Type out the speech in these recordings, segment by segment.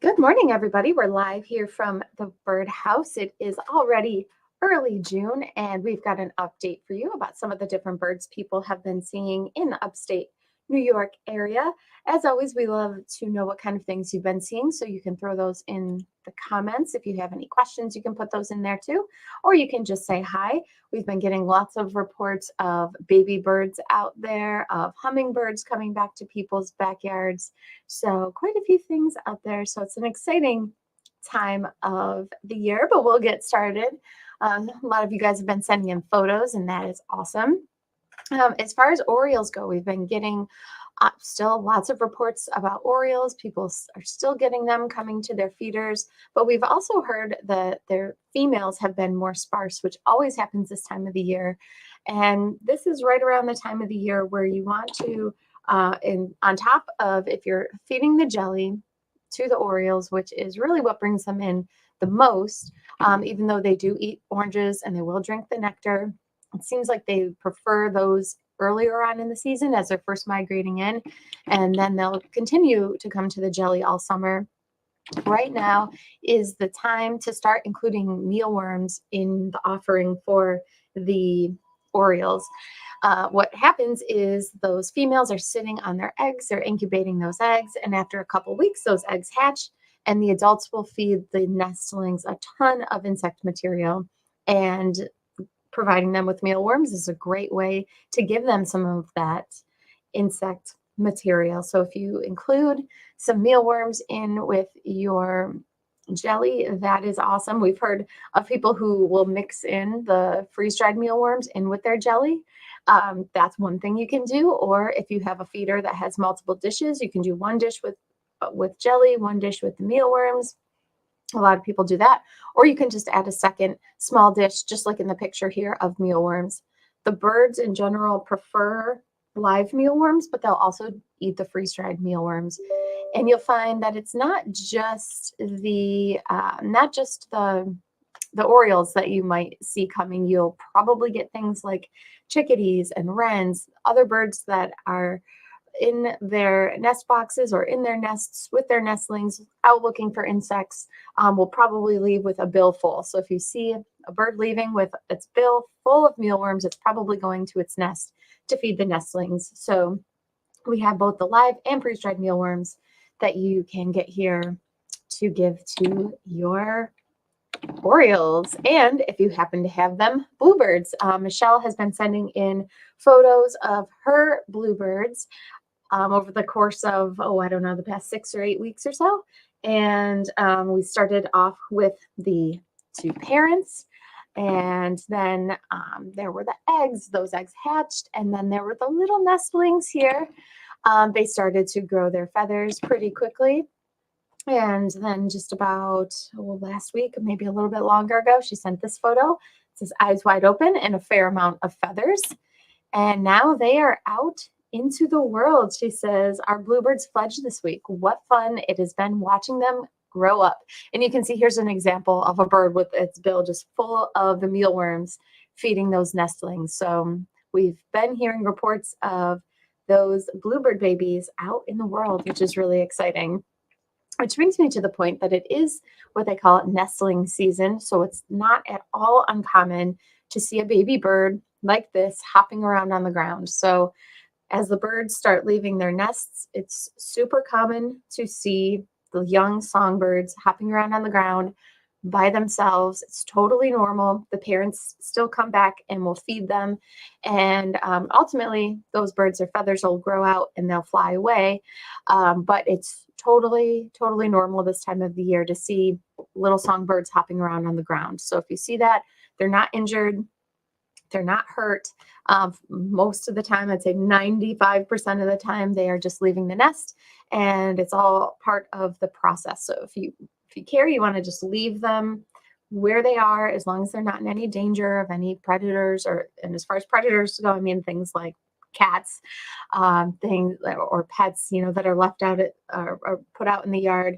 Good morning, everybody. We're live here from the birdhouse. It is already early June, and we've got an update for you about some of the different birds people have been seeing in the upstate New York area. As always, we love to know what kind of things you've been seeing, so you can throw those in the comments. If you have any questions, you can put those in there too, or you can just say hi. We've been getting lots of reports of baby birds out there, of hummingbirds coming back to people's backyards. So quite a few things out there. So it's an exciting time of the year, but we'll get started. A lot of you guys have been sending in photos, and that is awesome. As far as Orioles go, we've been getting still lots of reports about Orioles. People are still getting them coming to their feeders, but we've also heard that their females have been more sparse, which always happens this time of the year. And this is right around the time of the year where you want to, on top of if you're feeding the jelly to the Orioles, which is really what brings them in the most, even though they do eat oranges and they will drink the nectar. It seems like they prefer those earlier on in the season as they're first migrating in, and then they'll continue to come to the jelly all summer. Right now is the time to start including mealworms in the offering for the Orioles. What happens is those females are sitting on their eggs, they're incubating those eggs, and after a couple weeks, those eggs hatch, and the adults will feed the nestlings a ton of insect material. And providing them with mealworms is a great way to give them some of that insect material. So if you include some mealworms in with your jelly, that is awesome. We've heard of people who will mix in the freeze-dried mealworms in with their jelly. That's one thing you can do. Or if you have a feeder that has multiple dishes, you can do one dish with jelly, one dish with the mealworms. A lot of people do that. Or you can just add a second small dish, just like in the picture here, of mealworms. The birds in general prefer live mealworms, but they'll also eat the freeze-dried mealworms. And you'll find that it's not just the Orioles that you might see coming. You'll probably get things like chickadees and wrens, other birds that are in their nest boxes or in their nests with their nestlings out looking for insects, will probably leave with a bill full. So if you see a bird leaving with its bill full of mealworms, it's probably going to its nest to feed the nestlings. So we have both the live and freeze-dried mealworms that you can get here to give to your Orioles. And if you happen to have them, bluebirds. Michelle has been sending in photos of her bluebirds over the course of, I don't know, the past 6 or 8 weeks or so. And we started off with the 2 parents. And then there were the eggs. Those eggs hatched. And then there were the little nestlings here. They started to grow their feathers pretty quickly. And then just about last week, maybe a little bit longer ago, she sent this photo. It says eyes wide open and a fair amount of feathers. And now they are out into the world. She says, our bluebirds fledged this week. What fun it has been watching them grow up. And you can see here's an example of a bird with its bill just full of the mealworms feeding those nestlings. So we've been hearing reports of those bluebird babies out in the world, which is really exciting. Which brings me to the point that it is what they call nestling season. So it's not at all uncommon to see a baby bird like this hopping around on the ground. So as the birds start leaving their nests, it's super common to see the young songbirds hopping around on the ground by themselves. It's totally normal. The parents still come back and will feed them. And ultimately, those birds, their feathers will grow out and they'll fly away. But it's totally normal this time of the year to see little songbirds hopping around on the ground. So if you see that, they're not injured. They're not hurt. Most of the time, I'd say 95% of the time, they are just leaving the nest, and it's all part of the process. So if you care, you want to just leave them where they are, as long as they're not in any danger of any predators. And as far as predators go, I mean things like cats, things or pets, that are left out or put out in the yard.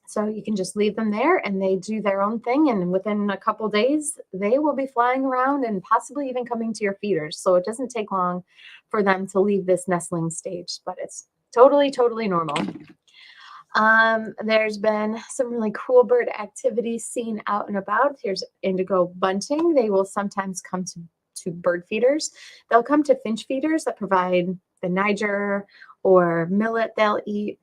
So you can just leave them there and they do their own thing. And within a couple days, they will be flying around and possibly even coming to your feeders. So it doesn't take long for them to leave this nestling stage, but it's totally normal. There's been some really cool bird activity seen out and about. Here's indigo bunting. They will sometimes come to bird feeders. They'll come to finch feeders that provide the Niger or millet they'll eat,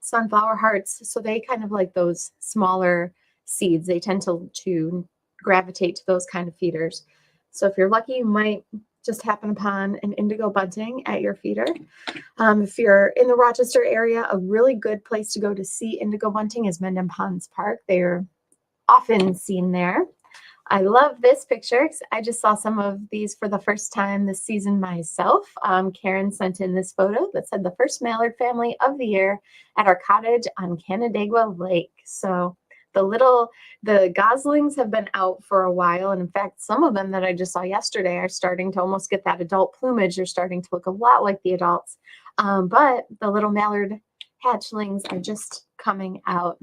sunflower hearts. So they kind of like those smaller seeds. They tend to gravitate to those kind of feeders. So if you're lucky, you might just happen upon an indigo bunting at your feeder. If you're in the Rochester area, a really good place to go to see indigo bunting is Mendon Ponds Park. They're often seen there. I love this picture. I just saw some of these for the first time this season myself. Karen sent in this photo that said the first mallard family of the year at our cottage on Canandaigua Lake. So the goslings have been out for a while. And in fact, some of them that I just saw yesterday are starting to almost get that adult plumage. They're starting to look a lot like the adults. But the little mallard hatchlings are just coming out.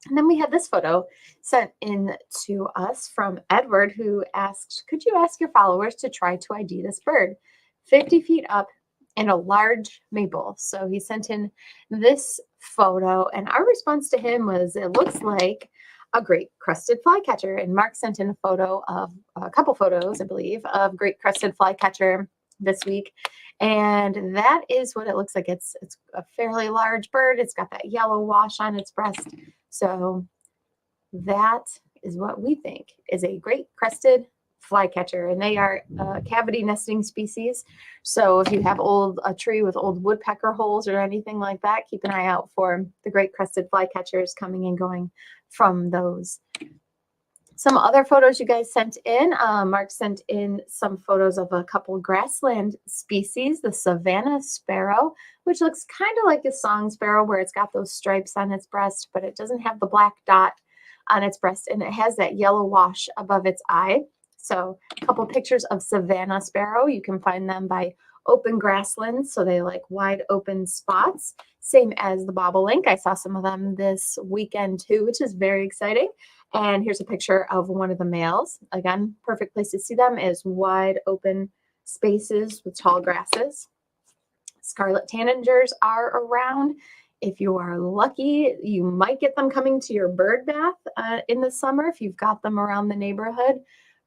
And then we had this photo sent in to us from Edward, who asked, could you ask your followers to try to ID this bird? 50 feet up in a large maple. So he sent in this photo, and our response to him was, it looks like a great crested flycatcher. And Mark sent in a couple photos, I believe, of great crested flycatcher this week. And that is what it looks like. It's a fairly large bird. It's got that yellow wash on its breast. So that is what we think is a great crested flycatcher, and they are a cavity nesting species. So if you have a tree with old woodpecker holes or anything like that, keep an eye out for the great crested flycatchers coming and going from those. Some other photos you guys sent in. Mark sent in some photos of a couple grassland species, the Savannah sparrow, which looks kind of like a song sparrow where it's got those stripes on its breast, but it doesn't have the black dot on its breast, and it has that yellow wash above its eye. So a couple pictures of Savannah sparrow. You can find them by open grasslands, so they like wide open spots, same as the bobolink. I saw some of them this weekend too, which is very exciting. And here's a picture of one of the males. Again, perfect place to see them is wide open spaces with tall grasses. Scarlet tanagers are around. If you are lucky, you might get them coming to your bird bath in the summer if you've got them around the neighborhood.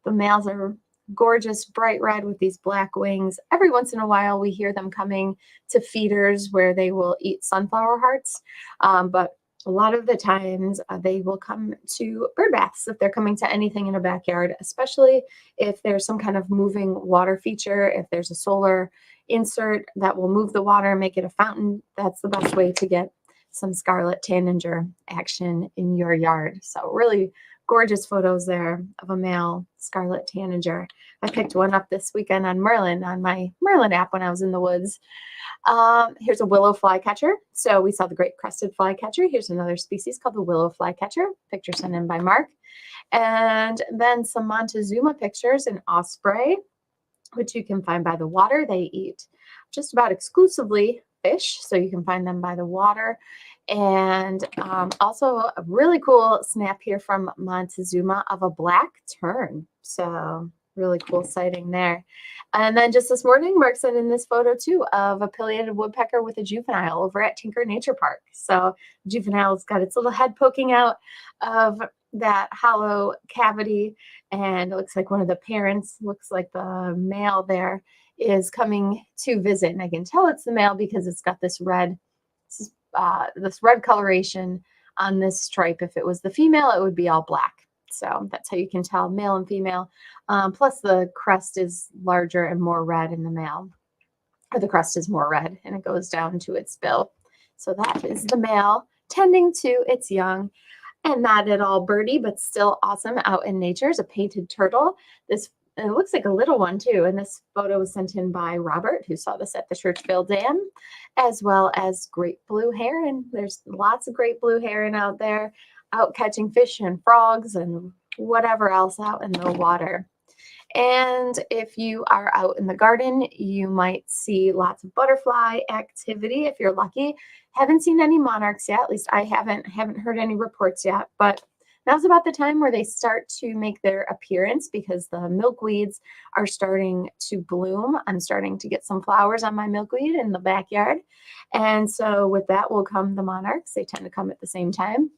The males are gorgeous, bright red with these black wings. Every once in a while, we hear them coming to feeders where they will eat sunflower hearts. But a lot of the times they will come to bird baths if they're coming to anything in a backyard, especially if there's some kind of moving water feature. If there's a solar insert that will move the water and make it a fountain, that's the best way to get some scarlet tanager action in your yard. So really gorgeous photos there of a male scarlet tanager. I picked one up this weekend on Merlin, on my Merlin app when I was in the woods. Here's a willow flycatcher. So we saw the great crested flycatcher. Here's another species called the willow flycatcher. Picture sent in by Mark. And then some Montezuma pictures, an osprey, which you can find by the water. They eat just about exclusively fish, so you can find them by the water. And also a really cool snap here from Montezuma of a black tern. So really cool sighting there. And then just this morning, Mark sent in this photo too of a pileated woodpecker with a juvenile over at Tinker Nature Park. So juvenile's got its little head poking out of that hollow cavity, and it looks like one of the parents, looks like the male there, is coming to visit. And I can tell it's the male because it's got this red coloration on this stripe. If it was the female, it would be all black. So that's how you can tell male and female. Plus the crest is larger and more red in the male, or the crest is more red and it goes down to its bill. So that is the male tending to its young, and not at all birdie, but still awesome out in nature. Is a painted turtle. It looks like a little one too. And this photo was sent in by Robert, who saw this at the Churchville Dam, as well as great blue heron. There's lots of great blue heron out there, out catching fish and frogs and whatever else out in the water. And if you are out in the garden, you might see lots of butterfly activity if you're lucky. Haven't seen any monarchs yet, at least I haven't heard any reports yet, but Now's about the time where they start to make their appearance because the milkweeds are starting to bloom. I'm starting to get some flowers on my milkweed in the backyard. And so with that will come the monarchs. They tend to come at the same time.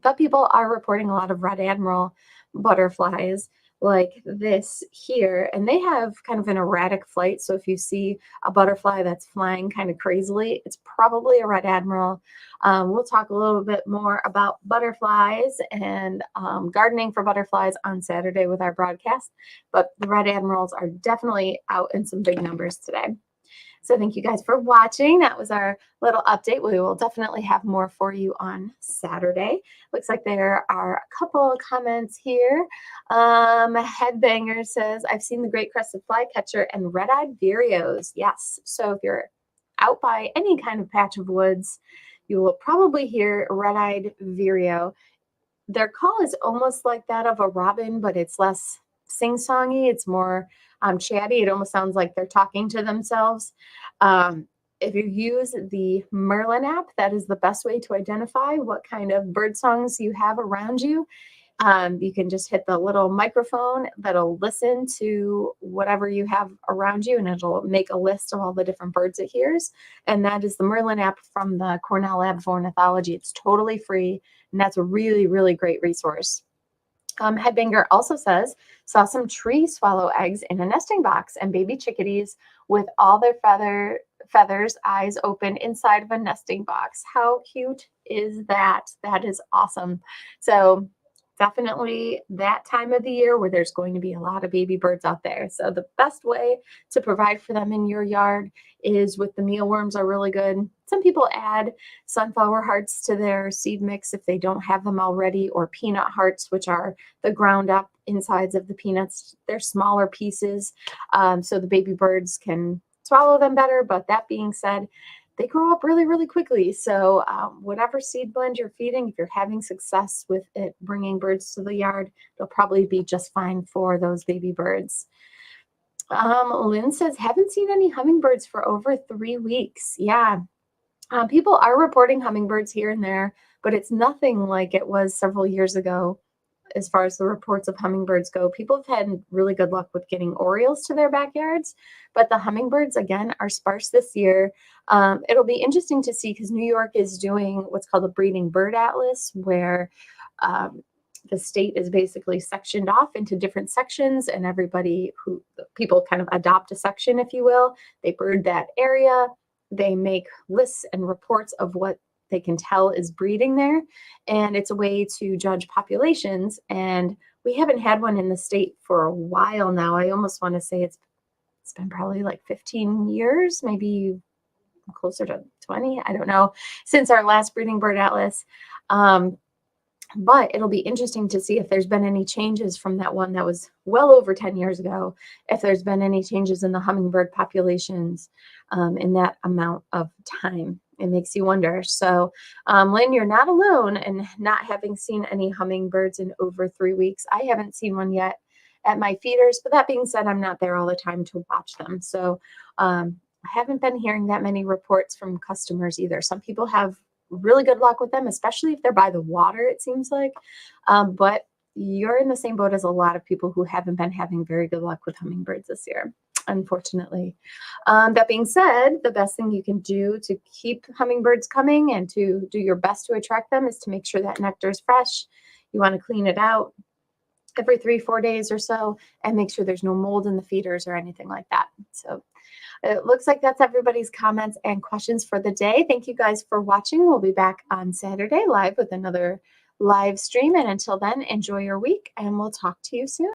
But people are reporting a lot of red admiral butterflies like this here, and they have kind of an erratic flight. So if you see a butterfly that's flying kind of crazily, it's probably a red admiral. We'll talk a little bit more about butterflies and gardening for butterflies on Saturday with our broadcast, but the red admirals are definitely out in some big numbers today. So thank you guys for watching. That was our little update. We will definitely have more for you on Saturday. Looks like there are a couple of comments here. Headbanger says, I've seen the great crested flycatcher and red-eyed vireos. Yes. So if you're out by any kind of patch of woods, you will probably hear red-eyed vireo. Their call is almost like that of a robin, but it's less sing-songy. It's more chatty. It almost sounds like they're talking to themselves. If you use the Merlin app, that is the best way to identify what kind of bird songs you have around you. You can just hit the little microphone that'll listen to whatever you have around you, and it'll make a list of all the different birds it hears. And that is the Merlin app from the Cornell Lab for Ornithology. It's totally free, and that's a really, really great resource. Headbanger also says, saw some tree swallow eggs in a nesting box and baby chickadees with all their feathers, eyes open inside of a nesting box. How cute is that? That is awesome. So definitely that time of the year where there's going to be a lot of baby birds out there. So the best way to provide for them in your yard is with the mealworms are really good. Some people add sunflower hearts to their seed mix if they don't have them already, or peanut hearts, which are the ground up insides of the peanuts. They're smaller pieces, so the baby birds can swallow them better. But that being said, they grow up really, really quickly. So whatever seed blend you're feeding, if you're having success with it bringing birds to the yard, they'll probably be just fine for those baby birds. Lynn says, haven't seen any hummingbirds for over 3 weeks. Yeah, people are reporting hummingbirds here and there, but it's nothing like it was several years ago as far as the reports of hummingbirds go. People have had really good luck with getting orioles to their backyards, but the hummingbirds, again, are sparse this year. It'll be interesting to see because New York is doing what's called a breeding bird atlas, where the state is basically sectioned off into different sections, and people kind of adopt a section, if you will. They bird that area. They make lists and reports of what they can tell is breeding there, and it's a way to judge populations. And we haven't had one in the state for a while now. I almost want to say it's been probably like 15 years, maybe closer to 20. I don't know, since our last breeding bird atlas. But it'll be interesting to see if there's been any changes from that one that was well over 10 years ago, if there's been any changes in the hummingbird populations in that amount of time. It makes you wonder. So, Lynn, you're not alone in not having seen any hummingbirds in over 3 weeks. I haven't seen one yet at my feeders, but that being said, I'm not there all the time to watch them. So I haven't been hearing that many reports from customers either. Some people have really good luck with them, especially if they're by the water, it seems like. But you're in the same boat as a lot of people who haven't been having very good luck with hummingbirds this year, unfortunately. That being said, the best thing you can do to keep hummingbirds coming and to do your best to attract them is to make sure that nectar is fresh. You want to clean it out every 3-4 days or so, and make sure there's no mold in the feeders or anything like that. So it looks like that's everybody's comments and questions for the day. Thank you guys for watching. We'll be back on Saturday live with another live stream. And until then, enjoy your week, and we'll talk to you soon.